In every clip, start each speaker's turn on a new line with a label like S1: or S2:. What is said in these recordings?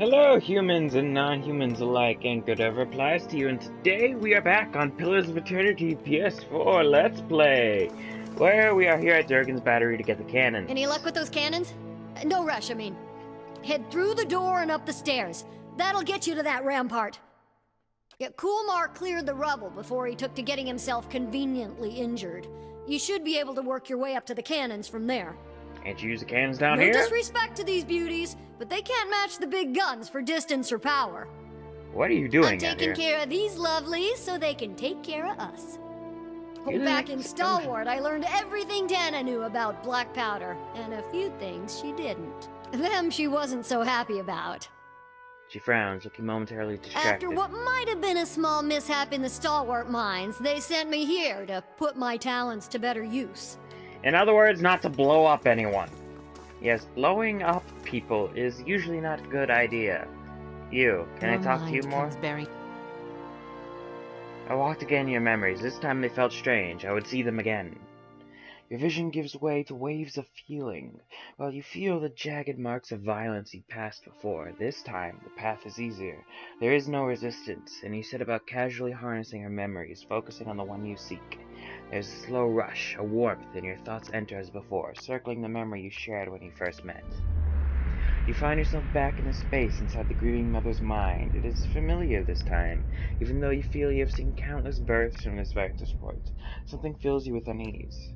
S1: Hello, humans and non-humans alike, and good ever applies to you, and today we are back on Pillars of Eternity PS4 Let's Play, where we are here at Durgan's Battery to get the cannons.
S2: Any luck with those cannons? No rush, I mean. Head through the door and up the stairs. That'll get you to that rampart. Yeah, Coolmar cleared the rubble before he took to getting himself conveniently injured. You should be able to work your way up to the cannons from there.
S1: Can't you use the cannons down
S2: No
S1: here?
S2: disrespect to these beauties, but they can't match the big guns for distance or power.
S1: What are you doing
S2: I'm taking care of these lovelies so they can take care of us. Back in Stalwart, I learned everything Tana knew about black powder, and a few things she didn't. Them she wasn't so happy about.
S1: She frowns, looking momentarily distracted.
S2: After what might have been a small mishap in the Stalwart mines, they sent me here to put my talents to better use.
S1: In other words, not to blow up anyone. Yes, blowing up people is usually not a good idea. Can I talk to you more? I walked again in your memories. This time they felt strange. I would see them again. Your vision gives way to waves of feeling, while you feel the jagged marks of violence you passed before. This time, the path is easier. There is no resistance, and you set about casually harnessing her memories, focusing on the one you seek. There's a slow rush, a warmth, and your thoughts enter as before, circling the memory you shared when you first met. You find yourself back in a space inside the grieving mother's mind. It is familiar this time, even though you feel you have seen countless births from this vantage point. Something fills you with unease.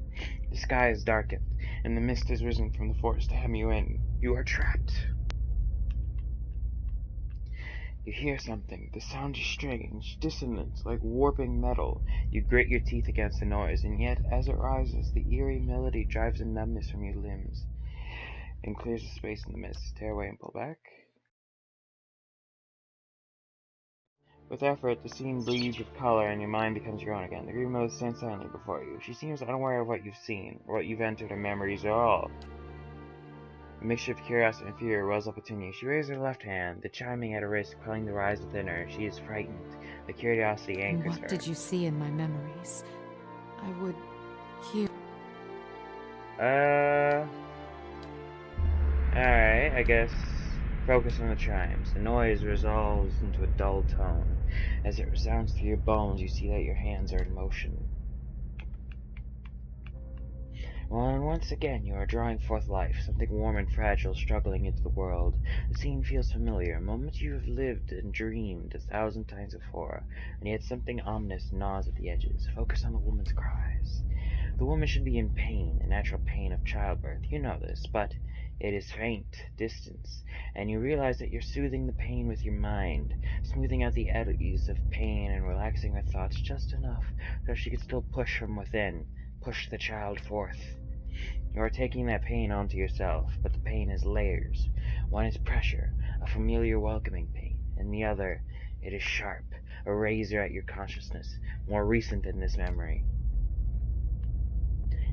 S1: The sky is darkened, and the mist has risen from the forest to hem you in. You are trapped. You hear something. The sound is strange, dissonant, like warping metal. You grit your teeth against the noise, and yet, as it rises, the eerie melody drives a numbness from your limbs and clears the space in the mist. Tear away and pull back. With effort, the scene breathes with color, and your mind becomes your own again. The green mother stands silently before you. She seems unaware of what you've seen, or what you've entered her memories, or all. A mixture of curiosity and fear wells up within you. She raises her left hand, the chiming at a wrist, quelling the rise within her. She is frightened. The curiosity anchors her.
S3: What did you see in my memories? I would hear...
S1: Alright, I guess. Focus on the chimes. The noise resolves into a dull tone. As it resounds through your bones, you see that your hands are in motion. Well, and once again, you are drawing forth life, something warm and fragile struggling into the world. The scene feels familiar, a moment you have lived and dreamed 1,000 times before, and yet something ominous gnaws at the edges. Focus on the woman's cries. The woman should be in pain, the natural pain of childbirth. You know this, but it is faint, distance, and you realize that you're soothing the pain with your mind, smoothing out the eddies of pain and relaxing her thoughts just enough so she can still push from within, push the child forth. You are taking that pain onto yourself, but the pain has layers. One is pressure, a familiar welcoming pain, and the other, it is sharp, a razor at your consciousness, more recent than this memory.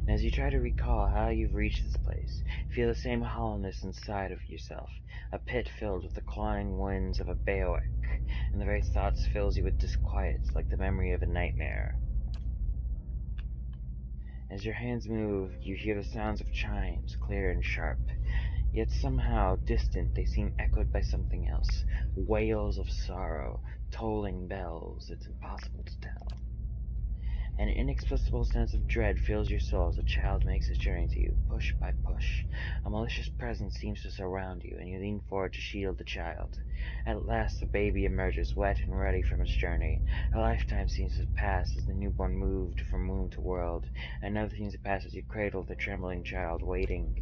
S1: And as you try to recall how you've reached this place, you feel the same hollowness inside of yourself, a pit filled with the clawing winds of a baoak, and the very thoughts fills you with disquiet, like the memory of a nightmare. As your hands move, you hear the sounds of chimes, clear and sharp. Yet somehow, distant, they seem echoed by something else. Wails of sorrow, tolling bells, it's impossible to tell. An inexplicable sense of dread fills your soul as the child makes its journey to you, push by push. A malicious presence seems to surround you, and you lean forward to shield the child. At last, the baby emerges, wet and ready from its journey. A lifetime seems to pass as the newborn moved from womb to world, and another seems to pass as you cradle the trembling child, waiting.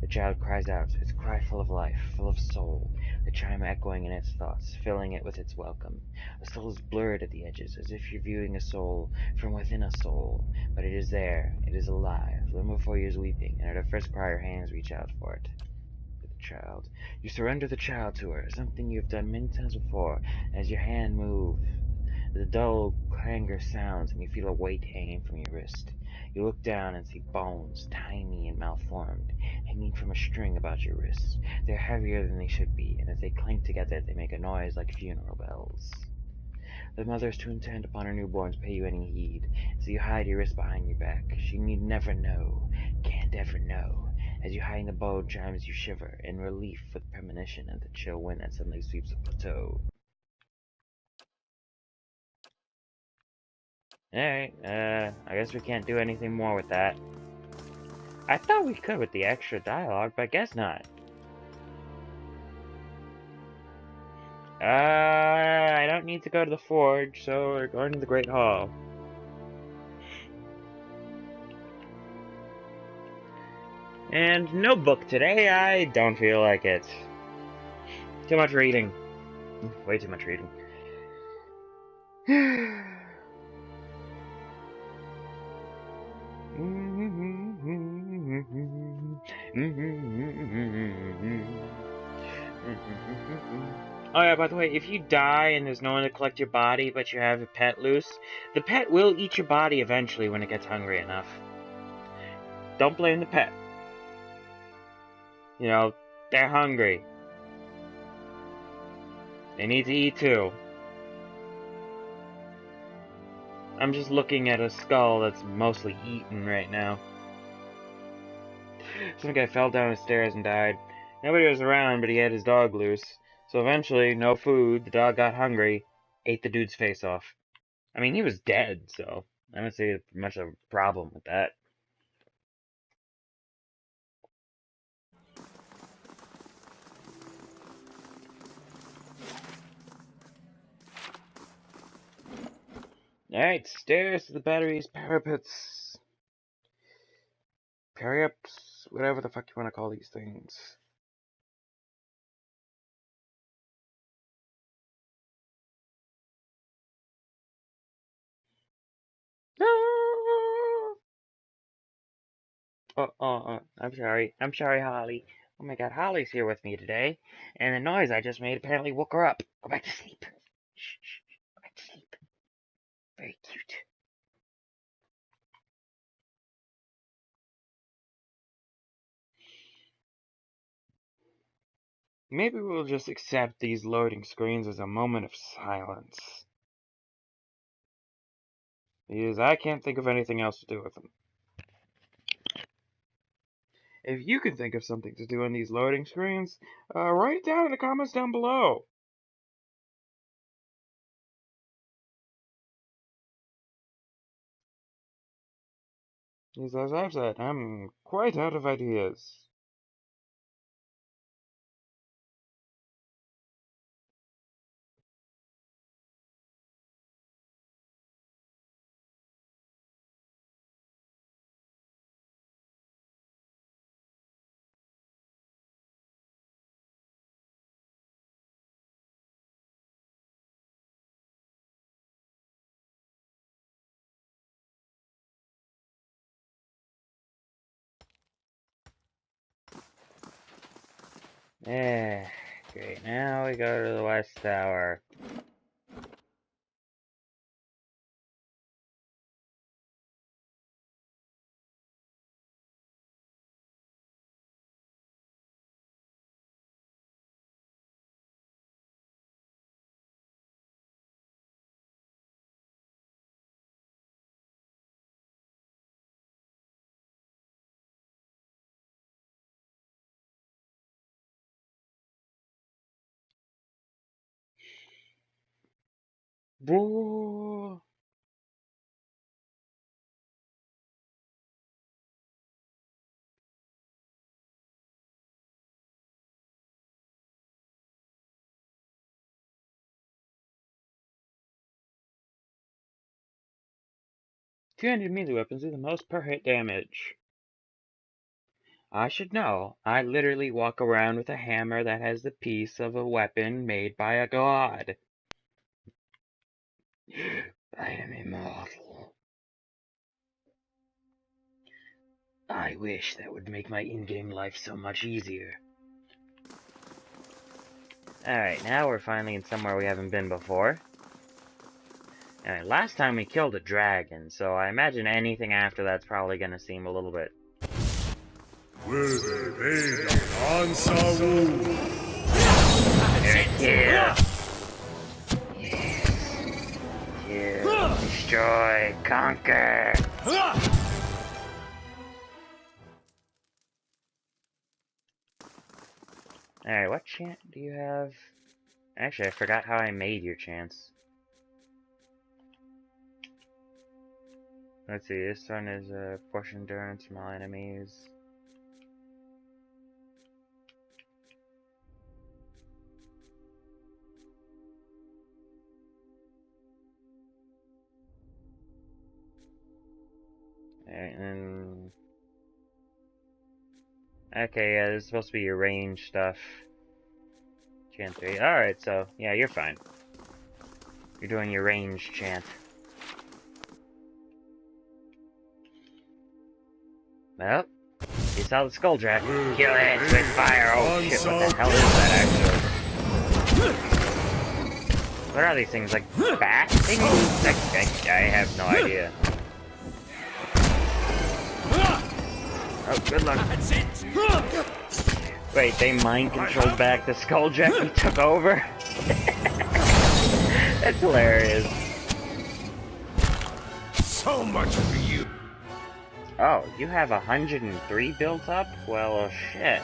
S1: The child cries out, its cry full of life, full of soul, the chime echoing in its thoughts, filling it with its welcome. The soul is blurred at the edges, as if you're viewing a soul from within a soul, but it is there, it is alive. Long before you is weeping, and at her first cry your hands reach out for it. The child. You surrender the child to her, something you have done many times before. As your hand moves, the dull clangor sounds, and you feel a weight hanging from your wrist. You look down and see bones, tiny and malformed, hanging from a string about your wrists. They're heavier than they should be, and as they clink together, they make a noise like funeral bells. The mother is too intent upon her newborn to pay you any heed, so you hide your wrist behind your back. She need never know, can't ever know, As you hide in the bow chimes, you shiver, in relief with premonition and the chill wind that suddenly sweeps the plateau. Alright, I guess we can't do anything more with that. I thought we could with the extra dialogue, but I guess not. I don't need to go to the forge, so we're going to the Great Hall. And no book today, I don't feel like it. Too much reading. Way too much reading. Oh yeah, by the way, if you die and there's no one to collect your body, but you have a pet loose, the pet will eat your body eventually when it gets hungry enough. Don't blame the pet. You know, they're hungry. They need to eat too. I'm just looking at a skull that's mostly eaten right now. Some guy fell down the stairs and died. Nobody was around, but he had his dog loose. So eventually, no food, the dog got hungry, ate the dude's face off. I mean, he was dead, so I don't see much of a problem with that. Alright, stairs to the batteries, parapets, parry-ups, whatever the fuck you want to call these things. I'm sorry. I'm sorry, Holly. Oh my god, Holly's here with me today, and the noise I just made apparently woke her up. Go back to sleep. Shh, shh, go back to sleep. Very cute. Maybe we'll just accept these loading screens as a moment of silence. Because I can't think of anything else to do with them. If you can think of something to do on these loading screens, write it down in the comments down below. Because as I've said, I'm quite out of ideas. Great. Now we go to the West Tower. Boo! 200 melee weapons do the most per hit damage. I should know. I literally walk around with a hammer that has the piece of a weapon made by a god. I am immortal. I wish that would make my in-game life so much easier. Alright, now we're finally in somewhere we haven't been before. Alright, last time we killed a dragon, so I imagine anything after that's probably gonna seem a little bit... Here. Kill, destroy, conquer. Alright, what chant do you have? Actually, I forgot how I made your chants. Let's see, this one is portion endurance from all enemies. Alright, and then... Okay, yeah, this is supposed to be your range stuff. Chant 3. Alright, so, yeah, you're fine. You're doing your range chant. Well, you saw the Skulljack. Kill it with fire! Oh shit, what the hell is that actually? What are these things, like bat things? I have no idea. Oh, good luck. That's it. Wait, they mind controlled back the Skulljack we took over? That's hilarious.
S4: So much for you.
S1: Oh, you have 103 built up? Well, shit.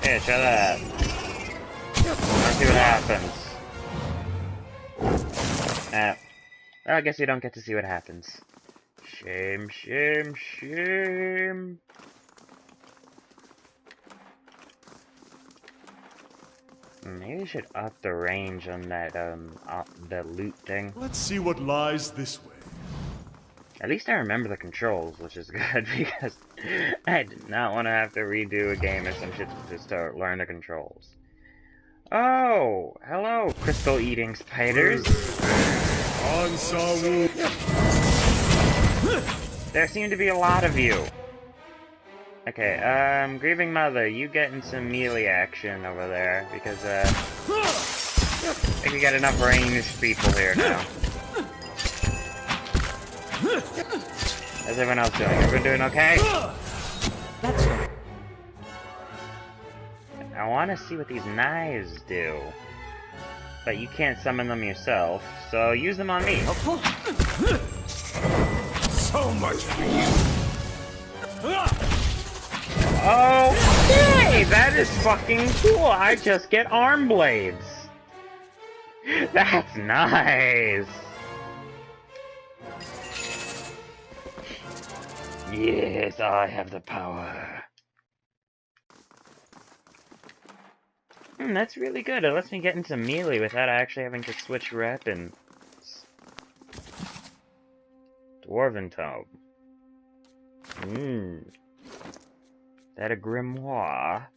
S1: Yeah, try that. Let's see what happens. Well, I guess you don't get to see what happens. Shame, shame, shame. Maybe we should up the range on that, the loot thing.
S4: Let's see what lies this way.
S1: At least I remember the controls, which is good, because I did not want to have to redo a game or some shit just to learn the controls. Oh, hello, crystal-eating spiders. There seem to be a lot of you. Okay, Grieving Mother, you getting some melee action over there, because, I think we got enough ranged people here now. How's everyone else doing? Everyone doing okay?
S3: That's right.
S1: I want to see what these knives do. But you can't summon them yourself, so use them on me.
S4: So much for you.
S1: Okay, that is fucking cool. I just get arm blades. That's nice. Yes, I have the power. That's really good. It lets me get into melee without actually having to switch weapons. Dwarven tome. That a grimoire?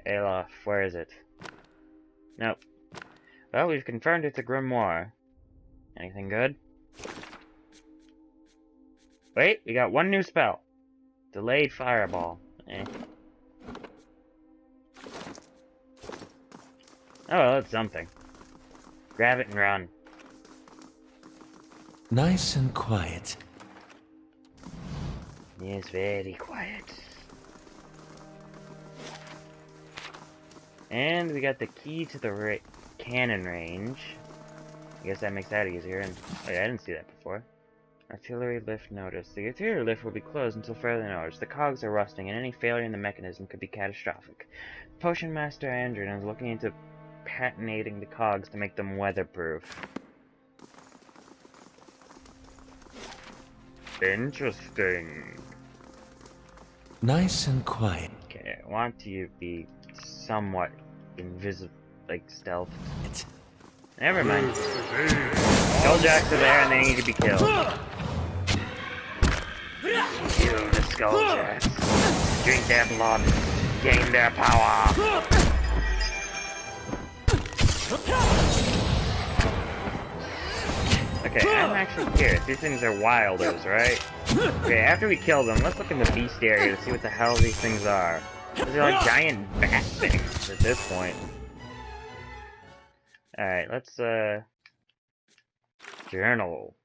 S1: Alof, where is it? Nope. Well, we've confirmed it's a grimoire. Anything good? Wait, we got one new spell. Delayed fireball. Eh. Oh, well, it's something. Grab it and run.
S5: Nice and quiet.
S1: Yes, very quiet. And we got the key to the cannon range. I guess that makes that easier. And oh yeah, I didn't see that before. Artillery lift notice. The artillery lift will be closed until further notice. The cogs are rusting, and any failure in the mechanism could be catastrophic. Potion Master Andrew is looking into patinating the cogs to make them weatherproof. Interesting.
S5: Nice and quiet.
S1: Okay, I want you to be somewhat invisible, like stealth. Never mind. Skulljacks are there and they need to be killed. Kill the Skulljacks. Drink their blood. Gain their power. Okay, I'm actually curious. These things are wilders, right? Okay, after we kill them, let's look in the beast area to see what the hell these things are. These are like giant bat things at this point. Alright, let's, journal.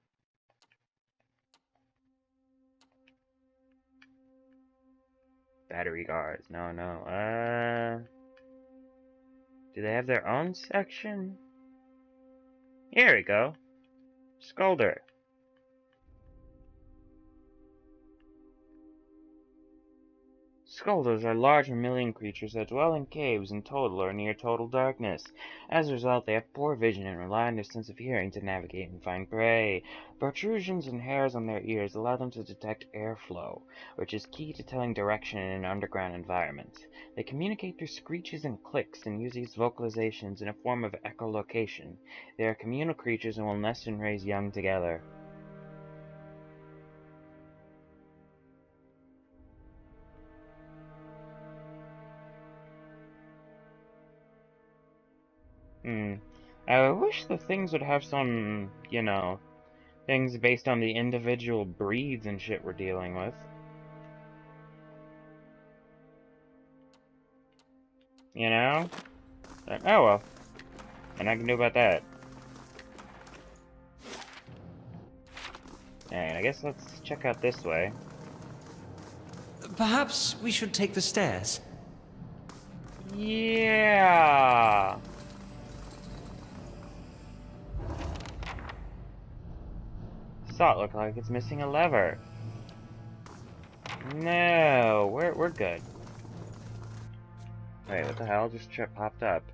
S1: Battery guards. No. Do they have their own section? Here we go. Scolder. Scolders are large mammalian creatures that dwell in caves in total or near total darkness. As a result, they have poor vision and rely on their sense of hearing to navigate and find prey. Protrusions and hairs on their ears allow them to detect airflow, which is key to telling direction in an underground environment. They communicate through screeches and clicks and use these vocalizations in a form of echolocation. They are communal creatures and will nest and raise young together. I wish the things would have some, things based on the individual breeds and shit we're dealing with. You know? But, oh well. And I can do about that. Alright, I guess let's check out this way.
S5: Perhaps we should take the stairs.
S1: Yeah! Saw it look like it's missing a lever. No, we're good. Wait, what the hell just popped up?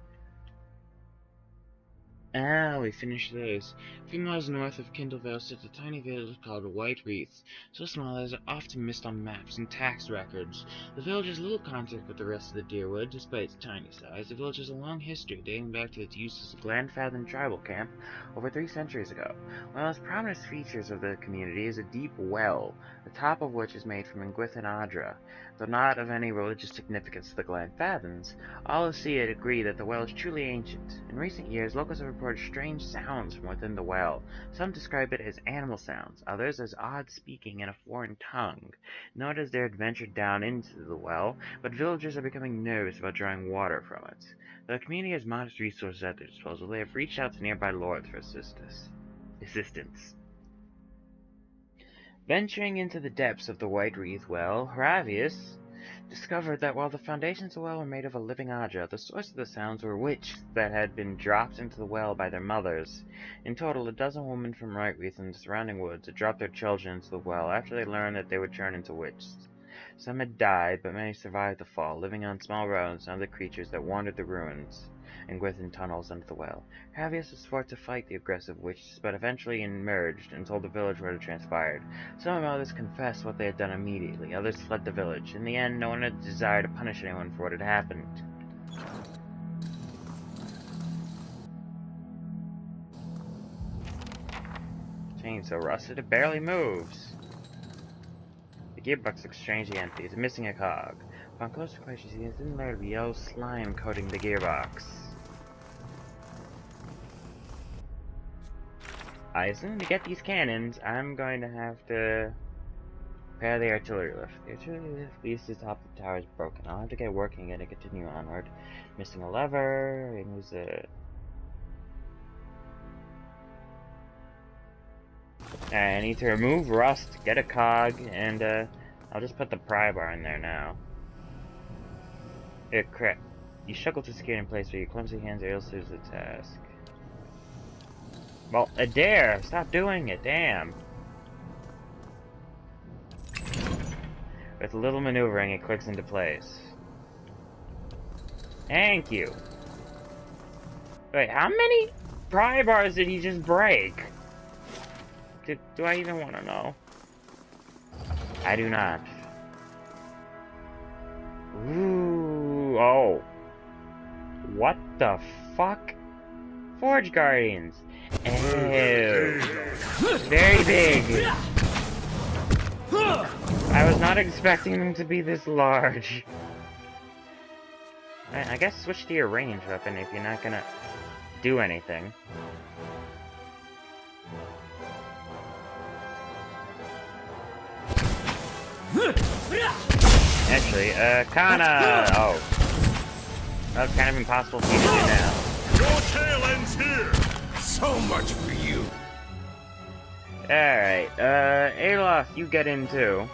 S1: Ah, we finished those. A few miles north of Kindlevale sits a tiny village called White Wreath, so small that it is often missed on maps and tax records. The village has little contact with the rest of the Deerwood, despite its tiny size. The village has a long history dating back to its use as a Glenfathen tribal camp over 3 centuries ago. One of the most prominent features of the community is a deep well, the top of which is made from Ingwith and Adra. Though not of any religious significance to the Glenfathens, all who see it agree that the well is truly ancient. In recent years, locals have reported strange sounds from within the well. Some describe it as animal sounds, others as odd speaking in a foreign tongue. Not as they had ventured down into the well, but villagers are becoming nervous about drawing water from it. Though the community has modest resources at their disposal, they have reached out to nearby lords for assistance. Venturing into the depths of the White Wreath well, Haravius discovered that while the foundations of the well were made of a living Adra, the source of the sounds were witches that had been dropped into the well by their mothers. In total, 12 women from White Wreath and the surrounding woods had dropped their children into the well after they learned that they would turn into witches. Some had died, but many survived the fall, living on small rodents and other creatures that wandered the ruins and within tunnels under the well. Haravius was forced to fight the aggressive witches, but eventually emerged and told the village what had transpired. Some of others confessed what they had done immediately, others fled the village. In the end, no one had a desire to punish anyone for what had happened. Chain so rusted it barely moves. The gearbox looks strangely empty. It's missing a cog. Upon closer inspection, you see a thin layer of yellow slime coating the gearbox. I assume to get these cannons, I'm going to have to repair the artillery lift. The artillery lift leads to the top of the tower is broken. I'll have to get working again to continue onward. Missing a lever, it was a... I need to remove rust, get a cog, and I'll just put the pry bar in there now. Crap. You struggle to secure it in place with your clumsy hands or else lose the task. Well, Adair! Stop doing it, damn! With a little maneuvering, it clicks into place. Thank you! Wait, how many pry bars did he just break? Do I even want to know? I do not. Ooh, oh. What the fuck? Forge Guardians. Ew. Very big. I was not expecting them to be this large. I guess switch to your ranged weapon if you're not gonna do anything. Actually, kinda... oh. That's kind of impossible for you to do now.
S4: Your tail ends here! So much for you!
S1: Alright, Aloth, you get in too.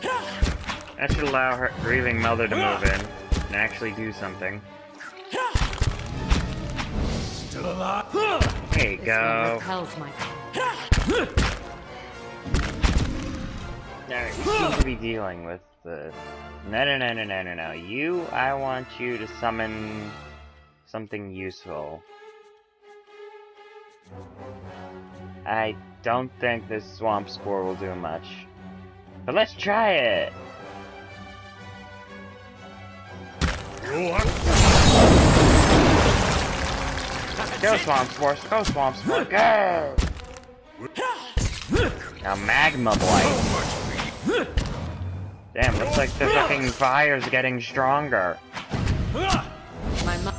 S1: That should allow her grieving mother to move in and actually do something. There you
S3: This one
S1: go.
S3: repels my
S1: No, you seem to be dealing with the... No. You, I want you to summon something useful. I don't think this swamp spore will do much. But let's try it! Go swamp spore, go! Now magma blight. Damn, looks like the fucking fire's getting stronger.
S3: my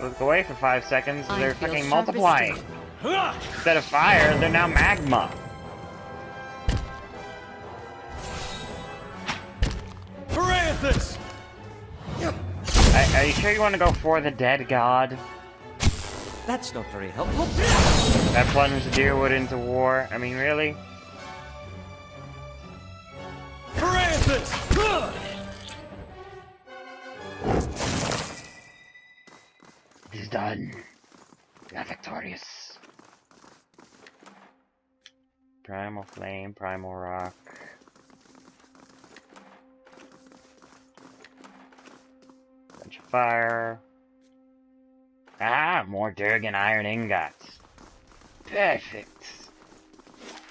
S1: Look away for 5 seconds,
S3: I
S1: they're
S3: feel
S1: fucking
S3: sharp as
S1: multiplying.
S3: steel.
S1: Instead of fire, they're now magma.
S4: Parathis!
S1: Are you sure you want to go for the dead god?
S5: That's not very helpful.
S1: That plunged Deerwood into war? I mean, really?
S4: Parathis!
S1: It is done. We are victorious. Primal flame, primal rock. Bunch of fire. Ah, more Durgan iron ingots. Perfect.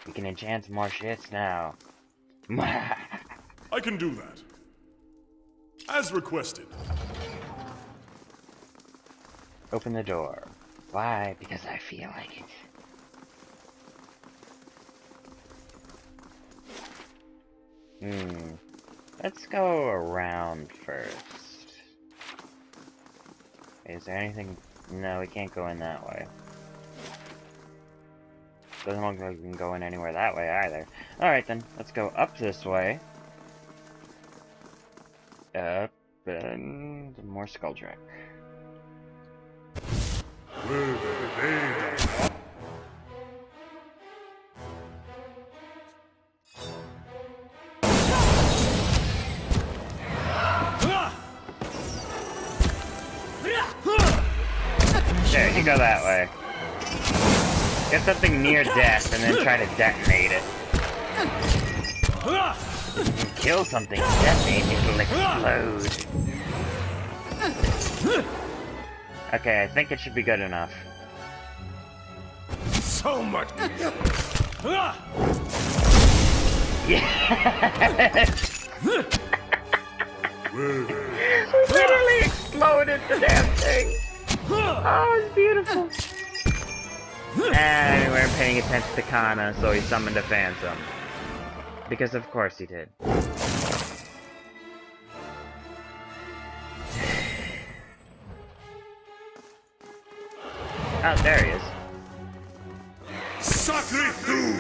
S1: We can enchant more shits now.
S4: I can do that. As requested.
S1: Open the door. Why? Because I feel like it. Let's go around first. Is there anything? No, we can't go in that way. Doesn't look like we can go in anywhere that way either. Alright then, let's go up this way. Up, and more Skulldrak. There, you go that way. Get something near death and then try to detonate it. If you kill something, detonate it'll explode. Okay, I think it should be good enough.
S4: So much.
S1: Yes! Literally exploded the damn thing! Oh, it's beautiful. And we weren't paying attention to Kana, so he summoned a Phantom. Because of course he did. Oh, there he is.
S4: Sacre tu!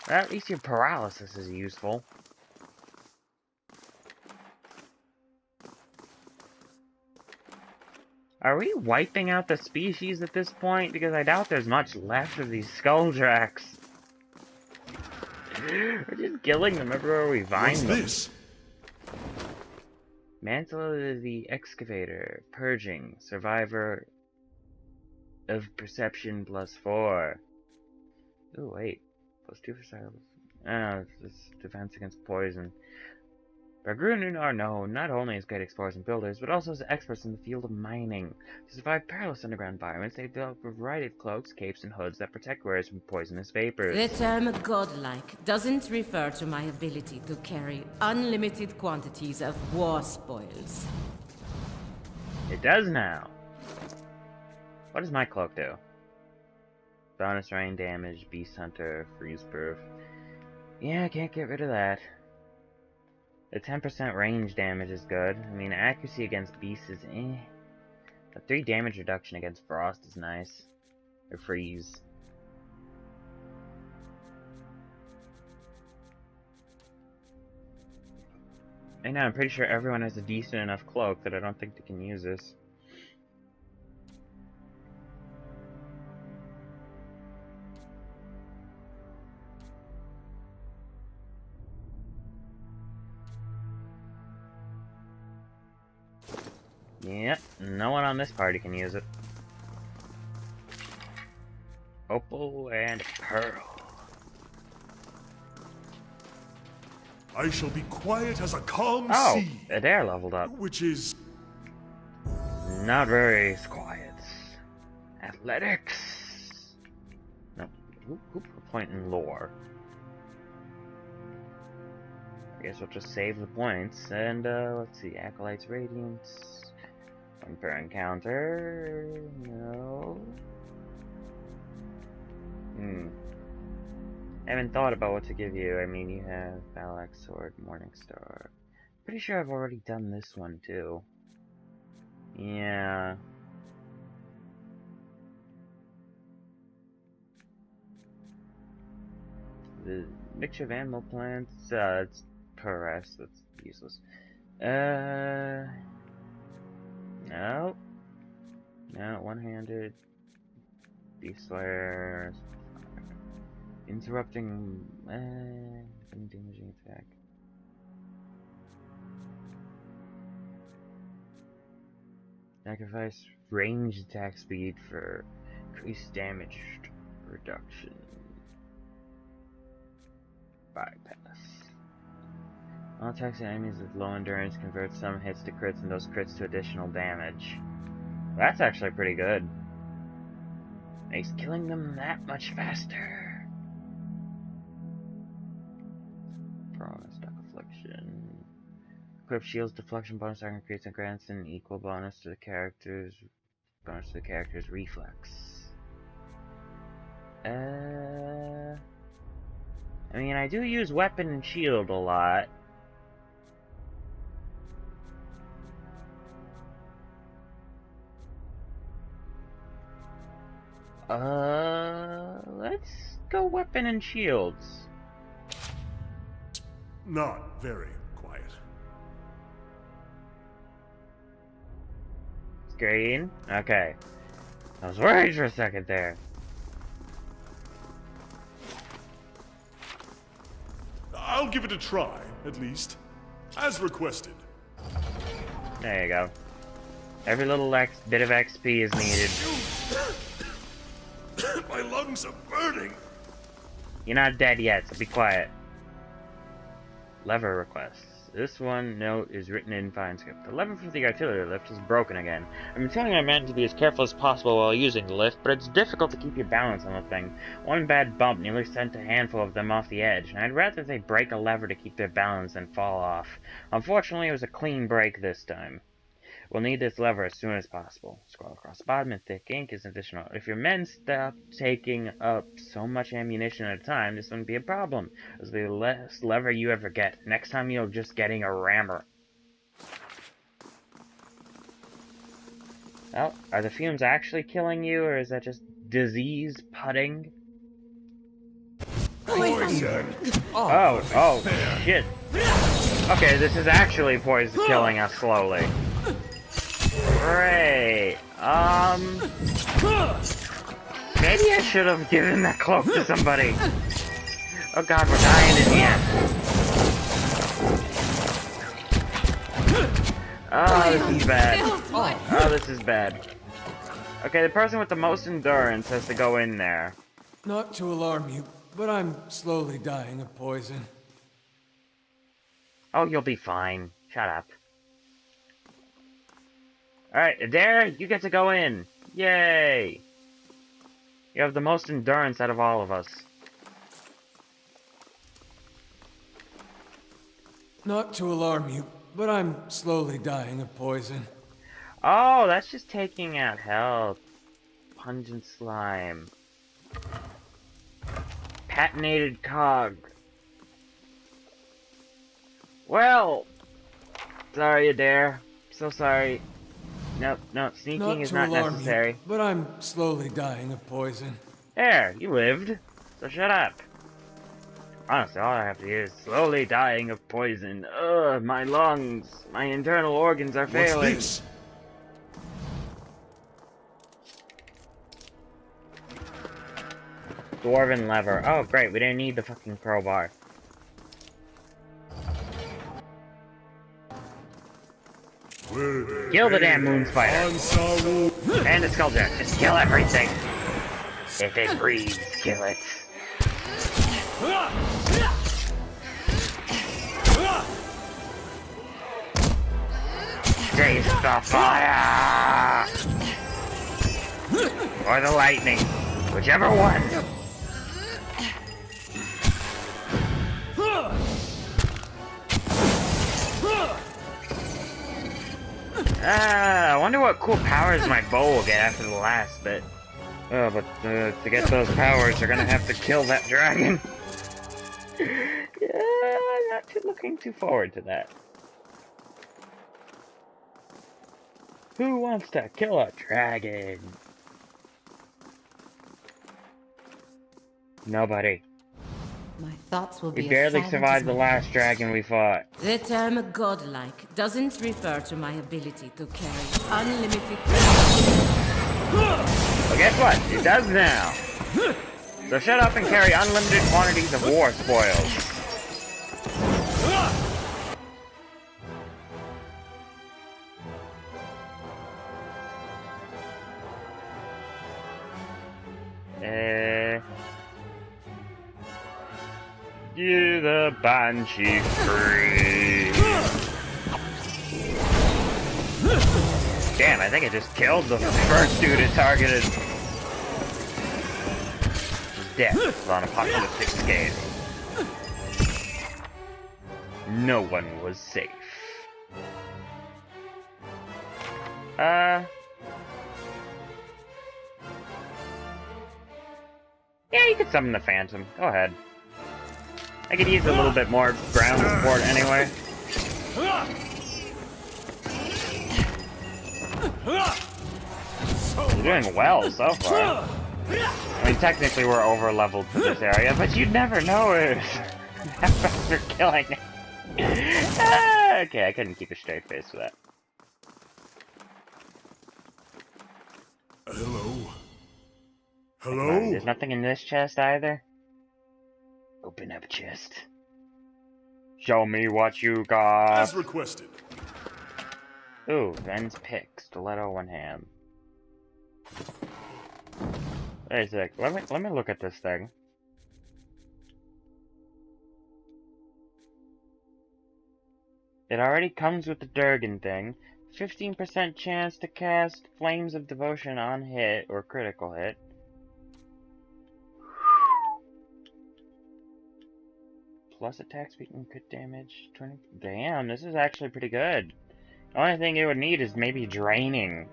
S1: Well, at least your paralysis is useful. Are we wiping out the species at this point? Because I doubt there's much left of these Skulldraks. We're just killing them everywhere we find
S4: What's
S1: them.
S4: this?
S1: Mantle of the Excavator. Purging. Survivor of Perception +4. Ooh, wait. +2 for silence. It's defense against poison. Bargrunin are known not only as great explorers and builders, but also as experts in the field of mining. To survive perilous underground environments, they've developed a variety of cloaks, capes, and hoods that protect wearers from poisonous vapors.
S6: The term godlike doesn't refer to my ability to carry unlimited quantities of war spoils.
S1: It does now. What does my cloak do? Bonus rain damage, beast hunter, freeze proof. Yeah, I can't get rid of that. The 10% range damage is good. I mean, accuracy against beasts is eh. The 3 damage reduction against frost is nice. Or freeze. I know, I'm pretty sure everyone has a decent enough cloak that I don't think they can use this. Yep, no one on this party can use it. Opal and Pearl.
S4: I shall be quiet as a calm
S1: Oh,
S4: sea.
S1: Adair leveled up.
S4: Which is...
S1: Not very quiet. Athletics. No, who put a point in lore? I guess we'll just save the points and let's see. Acolyte's Radiance. One per encounter. No. I haven't thought about what to give you. I mean, you have Balak Sword, Morningstar. Pretty sure I've already done this one too. Yeah. The mixture of animal plants, it's Perez, that's useless. No. No, one-handed. Beast Slayer. Interrupting, damaging attack. Sacrifice range attack speed for increased damage reduction. Bypass. All attacks and enemies with low endurance convert some hits to crits and those crits to additional damage. That's actually pretty good. Makes killing them that much faster. Stock Affliction. Equip shields deflection bonus action creates and grants an equal bonus to the character's reflex. I mean, I do use weapon and shield a lot. Let's go weapon and shields.
S4: Not very quiet.
S1: Screen. Okay. I was worried for a second there.
S4: I'll give it a try, at least. As requested.
S1: There you go. Every little bit of XP is needed.
S4: My lungs are burning.
S1: You're not dead yet, so be quiet. Lever requests. This one note is written in fine script. The lever for the artillery lift is broken again. I've been telling my men to be as careful as possible while using the lift, but it's difficult to keep your balance on the thing. One bad bump nearly sent a handful of them off the edge, and I'd rather they break a lever to keep their balance than fall off. Unfortunately, it was a clean break this time. We'll need this lever as soon as possible. Scroll across the bottom in thick ink is additional. If your men stop taking up so much ammunition at a time, this wouldn't be a problem. It's the less lever you ever get. Next time you're just getting a rammer. Well, are the fumes actually killing you, or is that just disease putting?
S4: Poison.
S1: Oh, shit. Okay, this is actually poison killing us slowly. Great. Maybe I should have given that cloak to somebody. Oh god, we're dying in here. Oh, this is bad. Oh, this is bad. Okay, the person with the most endurance has to go in there.
S7: Not to alarm you, but I'm slowly dying of poison.
S1: Oh, you'll be fine. Shut up. Alright, Adair, you get to go in. Yay! You have the most endurance out of all of us.
S7: Not to alarm you, but I'm slowly dying of poison.
S1: Oh, that's just taking out health. Pungent slime. Patinated cog. Well, sorry, Adair. So sorry. Nope, sneaking is not necessary.
S7: You, but I'm slowly dying of poison.
S1: There, you lived. So shut up. Honestly, all I have to do is slowly dying of poison. Ugh, my lungs, my internal organs are failing.
S4: What's this?
S1: Dwarven lever. Oh, great, we didn't need the fucking crowbar. Kill the damn moon spider. And the skulljack. Just kill everything. If it breathes, kill it. Taste the fire! Or the lightning. Whichever one. I wonder what cool powers my bow will get after the last bit. Oh, but to get those powers, they're gonna have to kill that dragon. Yeah, I'm not looking too forward to that. Who wants to kill a dragon? Nobody.
S6: My thoughts will be
S1: We barely
S6: as silent
S1: survived
S6: as
S1: the
S6: my
S1: last
S6: thoughts.
S1: dragon we fought.
S6: The term godlike doesn't refer to my ability to carry unlimited.
S1: Well, guess what? It does now. So shut up and carry unlimited quantities of war spoils. You the Banshee free. Damn, I think I just killed the first dude it targeted. Death on apocalyptic scale. No one was safe. Yeah, you could summon the Phantom. Go ahead. I could use a little bit more ground support anyway. You're doing well so far. I mean, technically we're over-leveled to this area, but you'd never know it after killing it. Okay, I couldn't keep a straight face with that.
S4: Hello?
S1: Come on,
S4: Hello?
S1: there's nothing in this chest either? Open up chest. Show me what you got.
S4: As requested.
S1: Ooh, Ven's pick, stiletto, one hand. Wait a sec, let me look at this thing. It already comes with the Durgan thing. 15% chance to cast Flames of Devotion on hit or critical hit. Plus attack speed and crit damage. 20. Damn, this is actually pretty good. The only thing it would need is maybe draining.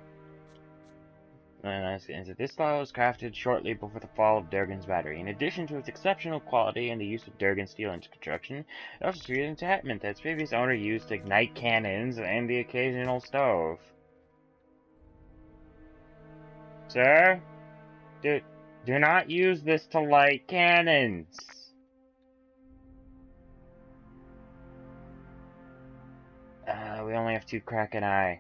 S1: This style was crafted shortly before the fall of Durgan's battery. In addition to its exceptional quality and the use of Durgan steel in its construction, it also features enchantment that its previous owner used to ignite cannons and the occasional stove. Sir? Do not use this to light cannons! We only have 2 Kraken Eye.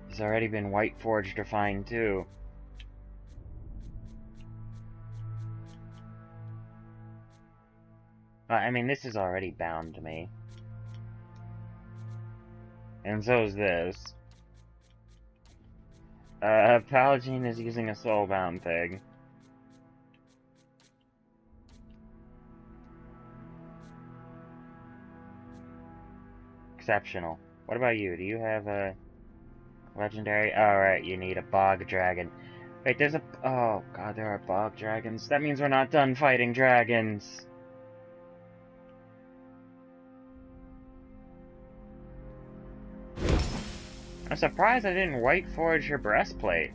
S1: It's already been white forged refined too. I mean, this is already bound to me. And so is this. Paladin is using a soulbound thing. Exceptional. What about you? Do you have a legendary? Alright, you need a bog dragon. Wait, there's a... Oh, god, there are bog dragons. That means we're not done fighting dragons. I'm surprised I didn't white forge her breastplate.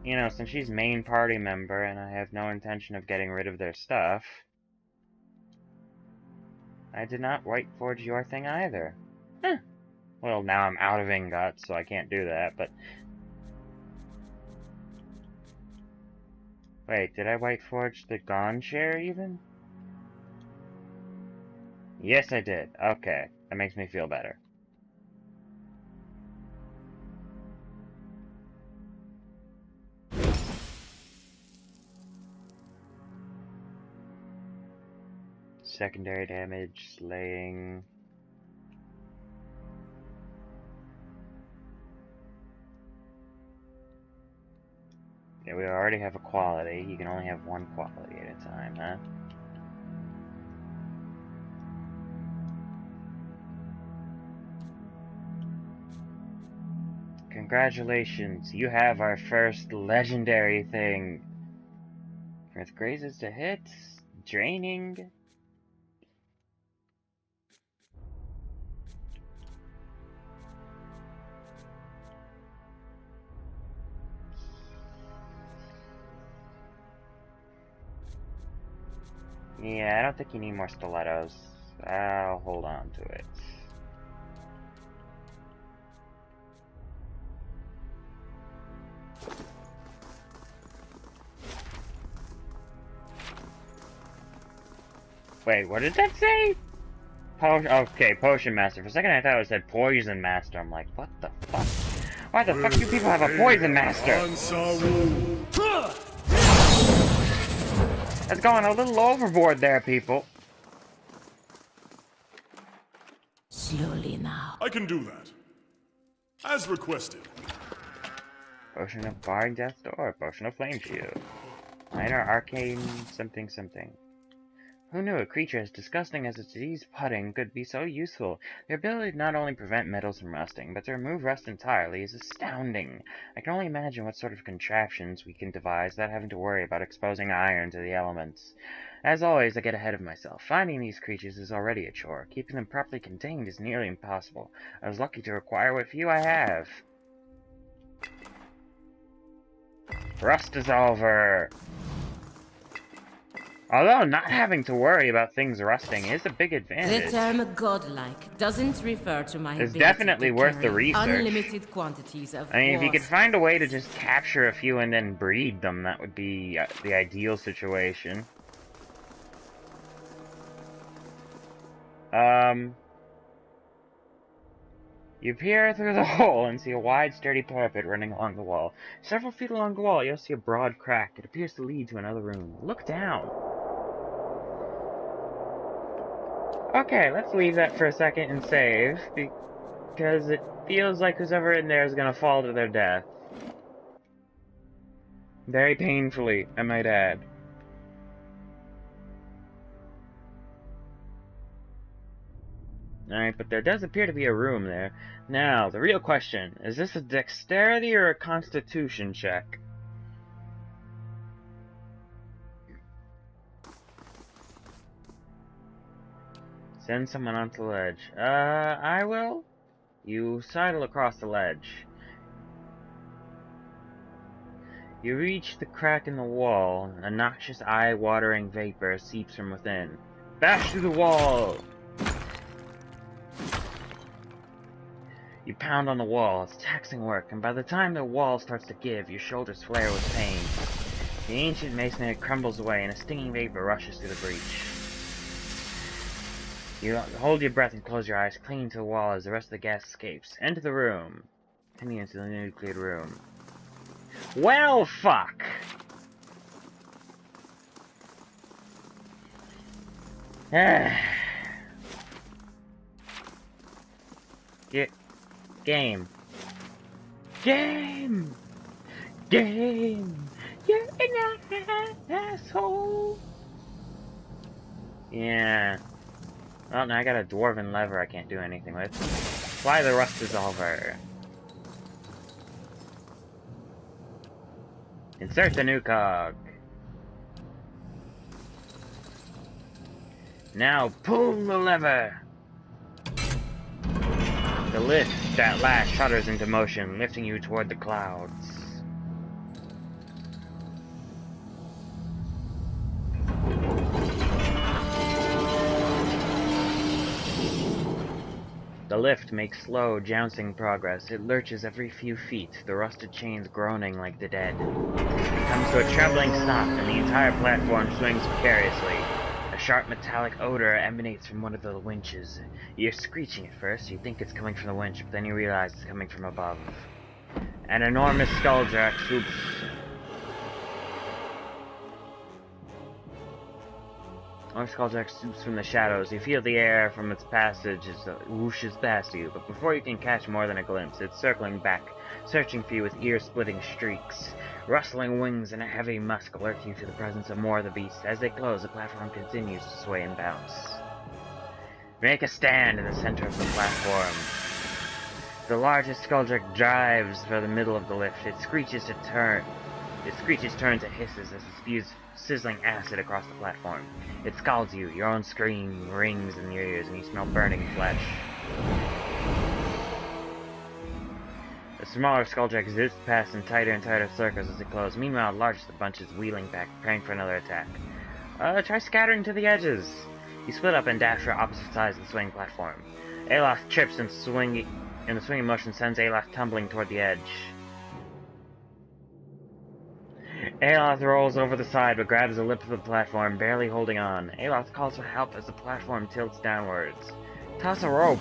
S1: You know, since she's main party member and I have no intention of getting rid of their stuff. I did not white forge your thing either. Huh. Well, now I'm out of ingots, so I can't do that, but... Wait, did I white forge the Gone Share even? Yes, I did. Okay, that makes me feel better. secondary damage, slaying. Yeah, we already have a quality. You can only have one quality at a time, huh? Congratulations, you have our first legendary thing. Earth grazes to hits, draining. Yeah, I don't think you need more stilettos. I'll hold on to it. Wait, what did that say? Okay, Potion Master. For a second I thought it said Poison Master. I'm like, what the fuck? Why the fuck do people have a Poison Master? That's going a little overboard there, people.
S6: Slowly now.
S4: I can do that. As requested.
S1: Potion of Barring Death Door. Potion of Flame Shield. Minor Arcane something something. Who knew a creature as disgusting as a diseased pudding could be so useful? Their ability to not only prevent metals from rusting, but to remove rust entirely is astounding. I can only imagine what sort of contraptions we can devise without having to worry about exposing iron to the elements. As always, I get ahead of myself. Finding these creatures is already a chore. Keeping them properly contained is nearly impossible. I was lucky to acquire what few I have. Rust Dissolver! Although not having to worry about things rusting is a big advantage.
S6: The term godlike doesn't refer to my
S1: It's
S6: ability
S1: definitely
S6: to
S1: worth the
S6: carry
S1: research.
S6: unlimited quantities of
S1: I mean, if you could
S6: wasp.
S1: find a way to just capture a few and then breed them, that would be the ideal situation. You peer through the hole and see a wide, sturdy parapet running along the wall. Several feet along the wall, you'll see a broad crack. It appears to lead to another room. Look down. Okay, let's leave that for a second and save, because it feels like who's ever in there is gonna fall to their death. Very painfully, I might add. Alright, but there does appear to be a room there. Now, the real question, is this a dexterity or a constitution check? Send someone onto the ledge. I will? You sidle across the ledge. You reach the crack in the wall. A noxious, eye-watering vapor seeps from within. Bash through the wall! You pound on the wall. It's taxing work, and by the time the wall starts to give, your shoulders flare with pain. The ancient masonry crumbles away, and a stinging vapor rushes through the breach. You hold your breath and close your eyes, clinging to the wall as the rest of the gas escapes. Enter the room. Coming into the newly cleared room. Well, fuck! Get... Game. Game! Game! You're an asshole! Yeah. Well, now I got a dwarven lever I can't do anything with. Fly the Rust Dissolver. Insert the new cog. Now pull the lever. The lift at last shudders into motion, lifting you toward the clouds. The lift makes slow, jouncing progress. It lurches every few feet, the rusted chains groaning like the dead. It comes to a trembling stop, and the entire platform swings precariously. A sharp metallic odor emanates from one of the winches. You're screeching at first, you think it's coming from the winch, but then you realize it's coming from above. An enormous skulljack swoops. Smaller Skulljack swoops from the shadows. You feel the air from its passage as it whooshes past you, but before you can catch more than a glimpse, it's circling back, searching for you with ear-splitting shrieks. Rustling wings and a heavy musk alert you to the presence of more of the beast. As they close, the platform continues to sway and bounce. Make a stand in the center of the platform. The largest Skulljack drives for the middle of the lift. It screeches turns and hisses as it spews sizzling acid across the platform. It scalds you. Your own scream rings in your ears, and you smell burning flesh. The smaller Skulljack zips past in tighter and tighter circles as it closes. Meanwhile, the largest of the bunch is wheeling back, preparing for another attack. Try scattering to the edges. You split up and dash for opposite sides of the swinging platform. Aloth trips and the swinging motion sends Aloth tumbling toward the edge. Aloth rolls over the side but grabs the lip of the platform, barely holding on. Aloth calls for help as the platform tilts downwards. Toss a rope!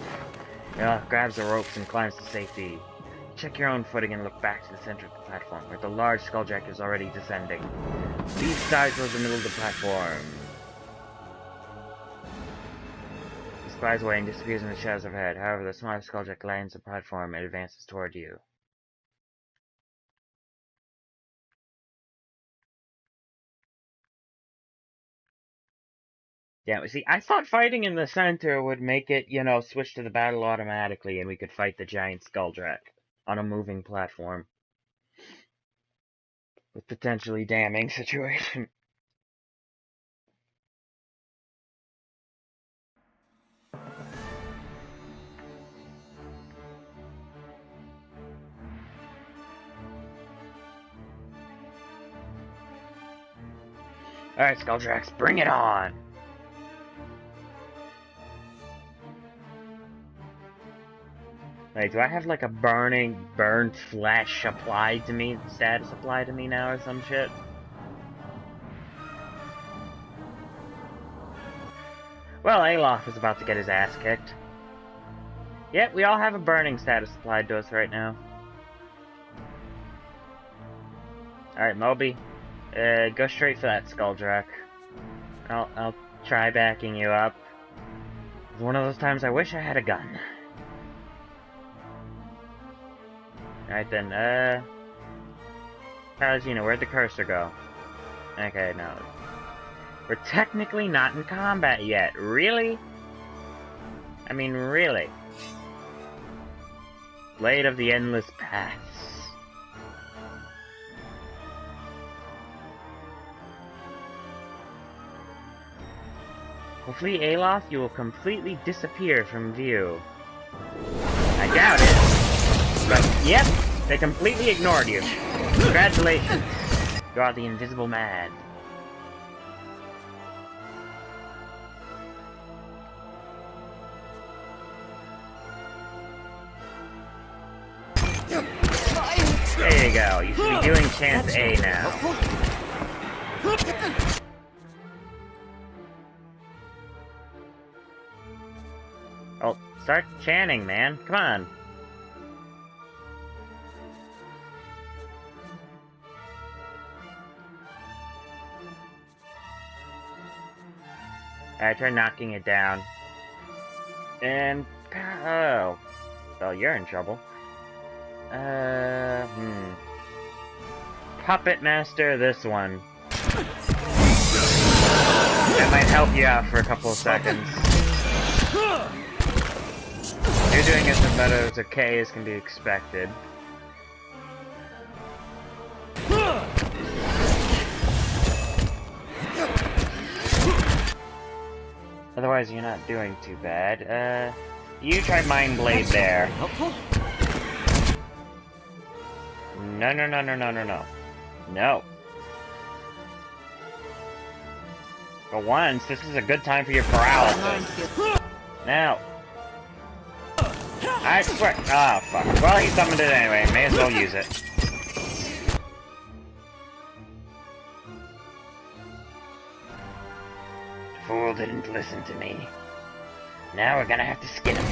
S1: Aloth grabs the ropes and climbs to safety. Check your own footing and look back to the center of the platform, where the large Skulljack is already descending. Beast dives towards the middle of the platform. He flies away and disappears in the shadows overhead. However, the smaller Skulljack lands the platform and advances toward you. Yeah, see, I thought fighting in the center would make it, switch to the battle automatically and we could fight the giant Skulljack on a moving platform. With potentially damning situation. Alright, Skulljacks, bring it on! Wait, do I have like a burnt flesh applied to me, status applied to me now or some shit? Well, Aloth is about to get his ass kicked. Yep, we all have a burning status applied to us right now. Alright, Moby. Go straight for that Skulljack. I'll try backing you up. It's one of those times I wish I had a gun. Alright then, Palutena, where'd the cursor go? Okay, no. We're technically not in combat yet. Really? I mean, really? Blade of the Endless Paths. Hopefully, Aloth, you will completely disappear from view. I doubt it. But, yep, they completely ignored you. Congratulations. You are the invisible man. There you go. You should be doing chance A now. Oh, start chanting, man. Come on. I try knocking it down. And... oh. Well, you're in trouble. Puppet Master this one. That might help you out for a couple of seconds. You're doing it about as okay as can be expected. Otherwise, you're not doing too bad. You try Mind Blade there. No. No. For once, this is a good time for your paralysis. Now. I swear. Oh, fuck. Well, he summoned it anyway. May as well use it. Fool didn't listen to me. Now we're gonna have to skin him.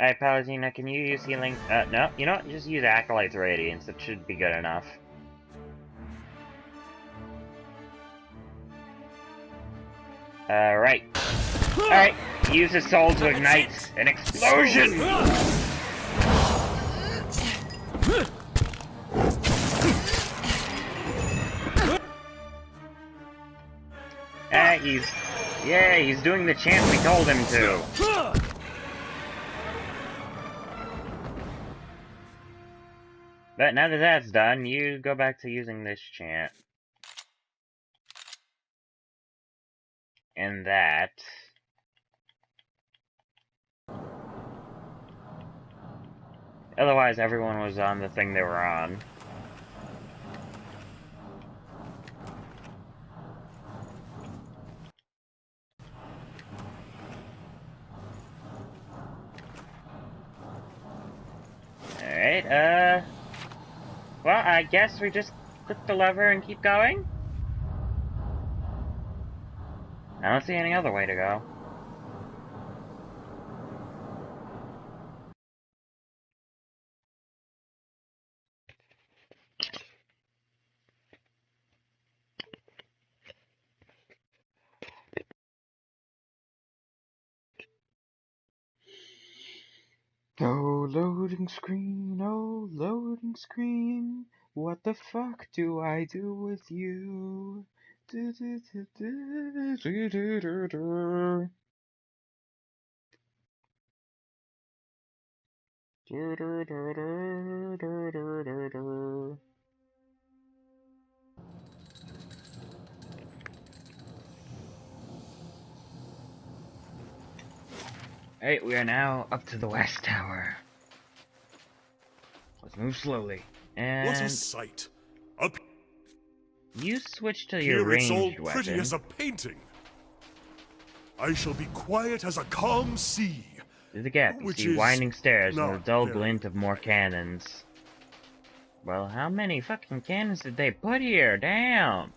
S1: Alright, Palutena, can you use healing? No, you know what? Just use Acolyte's Radiance. It should be good enough. Right. Alright, use his soul to ignite an explosion! He's doing the chant we told him to. But now that that's done, you go back to using this chant. And that. Otherwise, everyone was on the thing they were on. Alright, well, I guess we just click the lever and keep going? I don't see any other way to go. Oh, loading screen, oh, loading screen. What the fuck do I do with you? Do, do, do, do, do, do, do, do. Do, do, do, do, do, do, do, do. Alright, we are now up to the West Tower. Let's move slowly. And
S4: What a sight! Up
S1: you switch to your
S4: here it's all
S1: ranged
S4: pretty
S1: weapon.
S4: as a painting. I shall be quiet as a calm sea.
S1: Through the gap, you
S4: Which
S1: see
S4: is
S1: winding stairs and the
S4: not
S1: dull
S4: very
S1: glint of more cannons. Well, how many fucking cannons did they put here? Damn!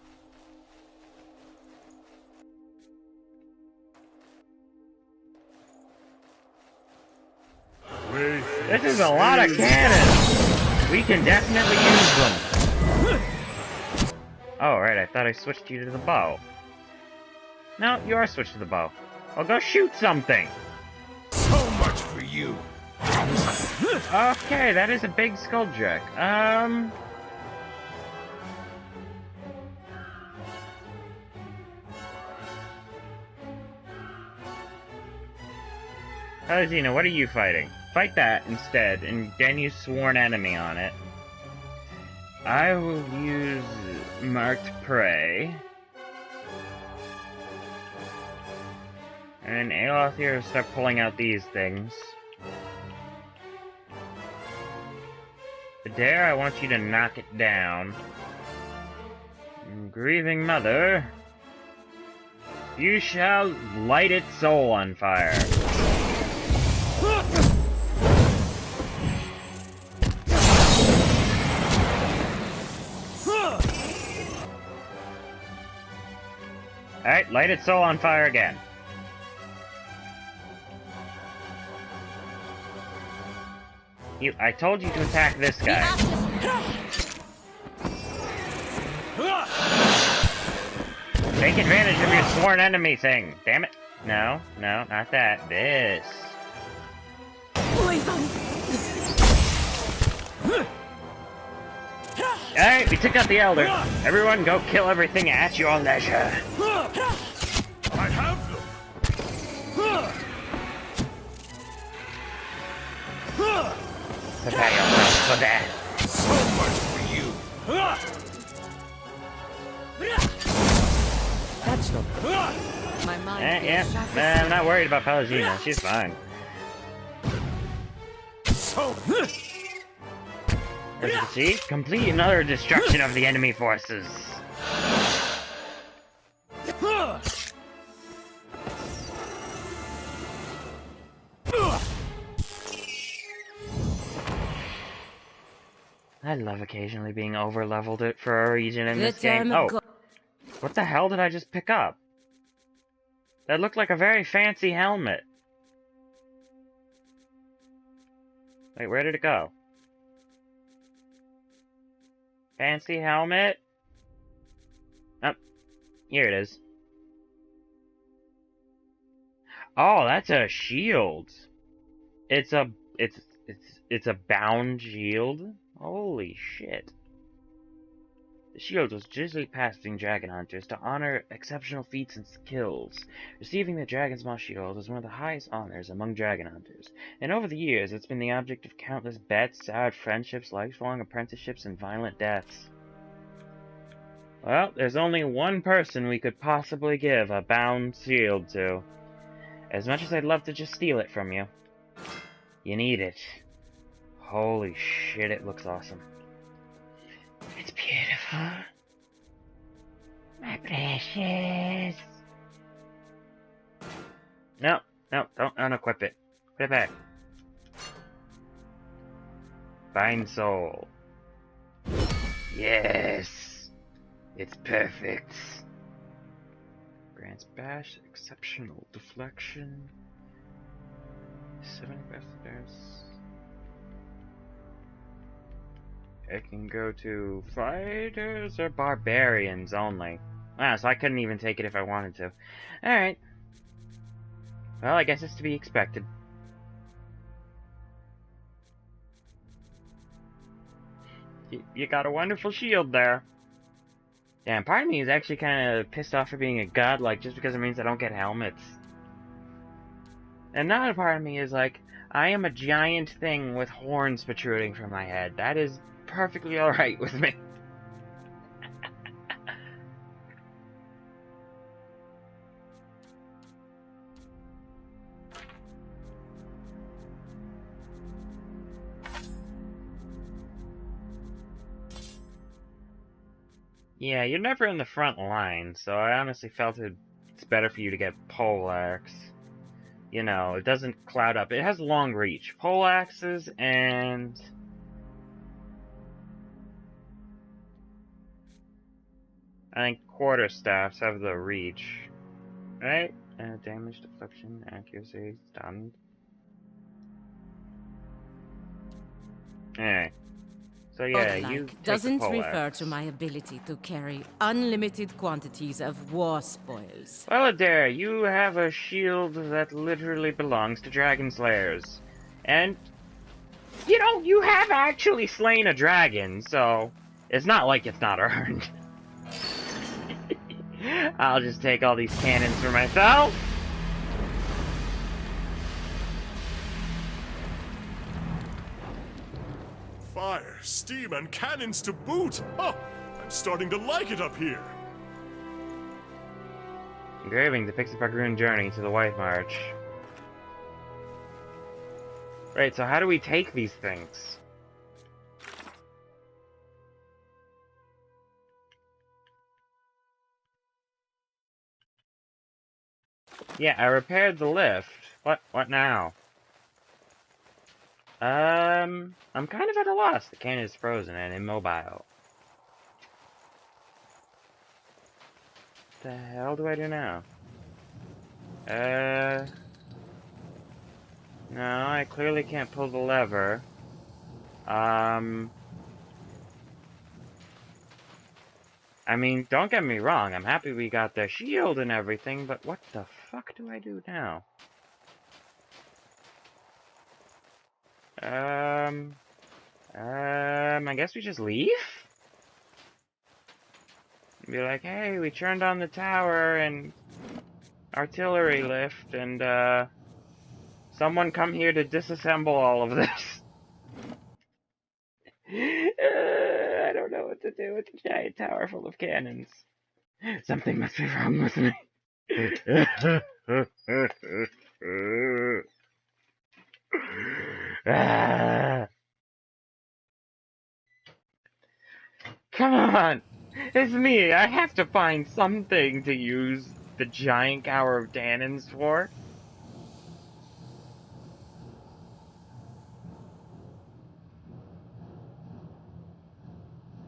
S1: This is a lot of cannons! We can definitely use them. Oh, right, I thought I switched you to the bow. No, you are switched to the bow. Well, go shoot something!
S7: So much for you.
S1: Okay, that is a big Skuldrak. Palutena, what are you fighting? Fight that instead, and then use Sworn Enemy on it. I will use Marked Prey. And Aloth here will start pulling out these things. Adair, I want you to knock it down. Grieving Mother, you shall light its soul on fire. Alright, light its soul on fire again. I told you to attack this guy. Take advantage of your sworn enemy thing. Damn it. No, no, not that. This. Alright, we took out the Elder. Everyone go kill everything at your leisure.
S4: I have them.
S1: Prepare yourself for that.
S7: So much for you.
S5: That's not...
S3: My mind
S1: Yeah,
S3: feels sharp as
S1: I'm not worried about Palutena. She's fine.
S7: So...
S1: As you can see, complete and utter destruction of the enemy forces. I love occasionally being over-leveled it for a region in this game. Oh, what the hell did I just pick up? That looked like a very fancy helmet. Wait, where did it go? Fancy helmet? Oh, here it is. Oh, that's a shield. It's a bound shield. Holy shit. The shield was usually passed between dragon hunters to honor exceptional feats and skills. Receiving the Dragon's Maw shield is one of the highest honors among dragon hunters, and over the years it's been the object of countless bets, soured friendships, lifelong apprenticeships, and violent deaths. Well, there's only one person we could possibly give a bound shield to. As much as I'd love to just steal it from you, you need it. Holy shit, it looks awesome. It's beautiful. My precious. No, don't unequip it. Put it back. Fine soul. Yes! It's perfect. Grants bash, exceptional deflection. 70 stairs. It can go to fighters or barbarians only. Wow, so I couldn't even take it if I wanted to. Alright. Well, I guess it's to be expected. You got a wonderful shield there. Damn, part of me is actually kind of pissed off for being a godlike just because it means I don't get helmets. And another part of me is like, I am a giant thing with horns protruding from my head. That is perfectly alright with me. Yeah, you're never in the front line, so I honestly felt it's better for you to get poleaxe. You know, it doesn't cloud up. It has long reach. Poleaxes and... I think quarterstaffs have the reach. Right? Damage, deflection, accuracy, stunned. Alright. So yeah, you take
S6: doesn't
S1: the poleaxe.
S6: refer to my ability to carry unlimited quantities of war spoils.
S1: Well, Adair, you have a shield that literally belongs to dragon slayers. And, you know, you have actually slain a dragon, so it's not like it's not earned. I'll just take all these cannons for myself.
S4: Fire, steam, and cannons to boot! Oh, I'm starting to like it up here.
S1: Engraving depicts the Bargoon journey to the White March. Right, so how do we take these things? Yeah, I repaired the lift. What now? I'm kind of at a loss. The cannon is frozen and immobile. What the hell do I do now? No, I clearly can't pull the lever. I mean, don't get me wrong, I'm happy we got the shield and everything, but what the fuck do I do now? I guess we just leave? Be like, hey, we turned on the tower and artillery lift, and, someone come here to disassemble all of this. I don't know what to do with a giant tower full of cannons. Something must be wrong with me. Come on! It's me! I have to find something to use the giant tower of cannons for.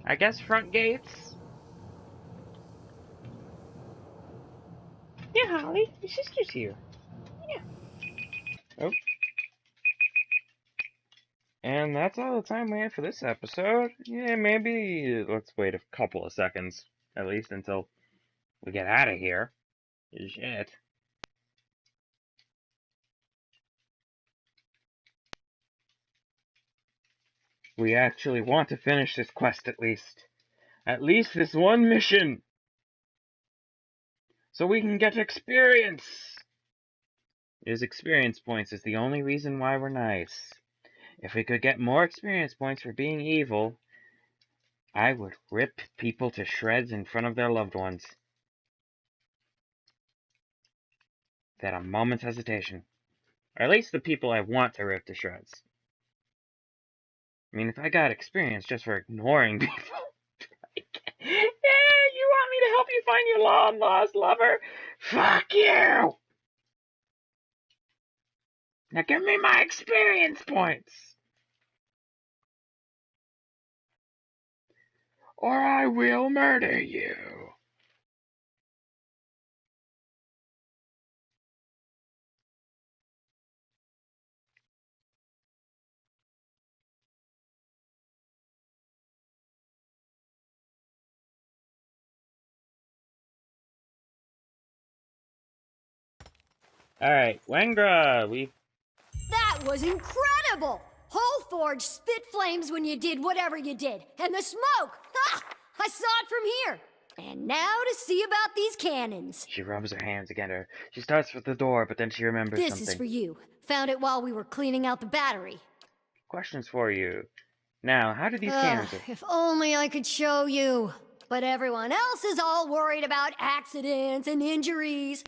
S1: I guess front gates? Yeah, Holly, your sister's here. Yeah. Oh. And that's all the time we have for this episode. Yeah, maybe let's wait a couple of seconds, at least, until we get out of here. Shit. We actually want to finish this quest at least. At least this one mission! So we can get experience! His experience points is the only reason why we're nice. If we could get more experience points for being evil, I would rip people to shreds in front of their loved ones. Without a moment's hesitation. Or at least the people I want to rip to shreds. I mean, if I got experience just for ignoring people... Yeah, you want me to help you find your long-lost lover? Fuck you! Now give me my experience points! Or I will murder you. Alright, Wengra,
S2: That was incredible! Whole Forge spit flames when you did whatever you did. And the smoke! Ha! I saw it from here! And now to see about these cannons.
S1: She rubs her hands against her. She starts with the door, but then she remembers
S2: This
S1: something.
S2: is for you. Found it while we were cleaning out the battery.
S1: Questions for you. Now, how do these cannons...
S2: If only I could show you. But everyone else is all worried about accidents and injuries.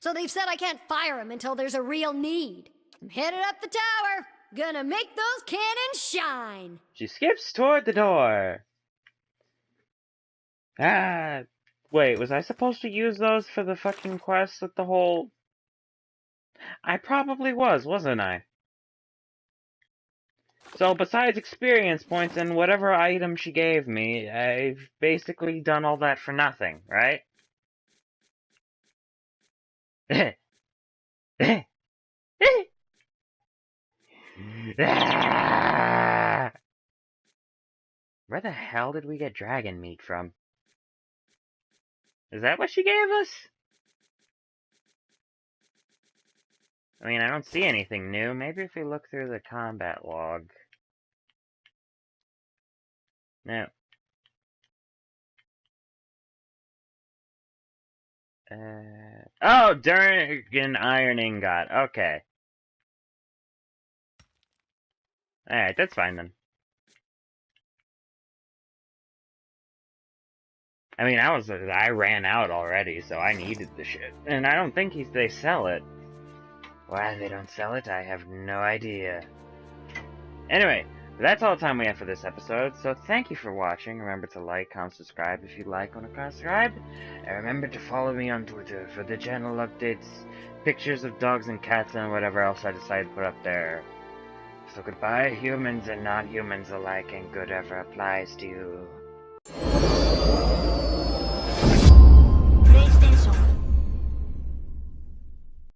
S2: So they've said I can't fire them until there's a real need. I'm headed up the tower. Gonna make those cannons shine.
S1: She skips toward the door. Ah, wait, was I supposed to use those for the fucking quest with the whole... I probably was, wasn't I? So, besides experience points and whatever item she gave me, I've basically done all that for nothing, right? Where the hell did we get dragon meat from? Is that what she gave us? I mean, I don't see anything new. Maybe if we look through the combat log. No. Oh, Dragon Iron Ingot. Okay. Alright, that's fine then. I mean, I ran out already, so I needed the shit. And I don't think they sell it. Why they don't sell it, I have no idea. Anyway, that's all the time we have for this episode, so thank you for watching. Remember to like, comment, subscribe if you like when you're subscribed. And remember to follow me on Twitter for the channel updates, pictures of dogs and cats, and whatever else I decide to put up there. So goodbye, humans and non-humans alike, and good ever applies to you.